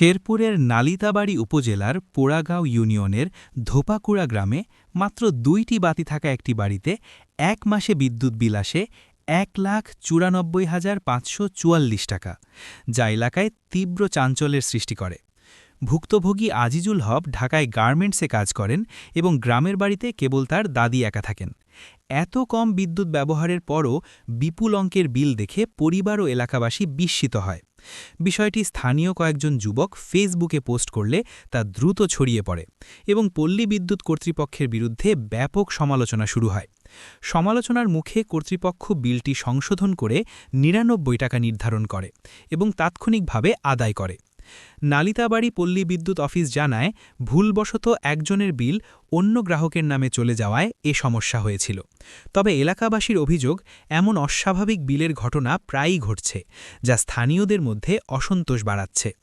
শেরপুরের নালিতাবাড়ী উপজেলার পোড়াগাঁও ইউনিয়নের ধোপাকুড়া গ্রামে মাত্র ২টি বাতি থাকা একটি বাড়িতে এক মাসে বিদ্যুৎ বিল আসে ১,৯৪,৫৪৪ টাকা, যা এলাকায় তীব্র চাঞ্চল্যের সৃষ্টি করে। ভুক্তভোগী আজিজুল হক ঢাকায় গার্মেন্টসে কাজ করেন এবং গ্রামের বাড়িতে কেবল তার দাদি একা থাকেন। এত কম বিদ্যুৎ ব্যবহারের পরও বিপুল অঙ্কের বিল দেখে পরিবার ও এলাকাবাসী বিস্মিত হয়। বিষয়টি স্থানীয় কয়েকজন যুবক ফেসবুকে পোস্ট করলে তা দ্রুত ছড়িয়ে পড়ে এবং পল্লী বিদ্যুৎ কর্তৃপক্ষের বিরুদ্ধে ব্যাপক সমালোচনা শুরু হয়। সমালোচনার মুখে কর্তৃপক্ষ বিলটি সংশোধন করে ৯৯ টাকা নির্ধারণ করে এবং তাৎক্ষণিকভাবে আদায় করে। নালিতাবাড়ী পল্লী বিদ্যুৎ অফিস জানায়, ভুলবশত একজনের বিল অন্য গ্রাহকের নামে চলে যাওয়ায় এ সমস্যা হয়েছিল। তবে এলাকাবাসীর অভিযোগ, এমন অস্বাভাবিক বিলের ঘটনা প্রায়ই ঘটছে, যা স্থানীয়দের মধ্যে অসন্তোষ বাড়াচ্ছে।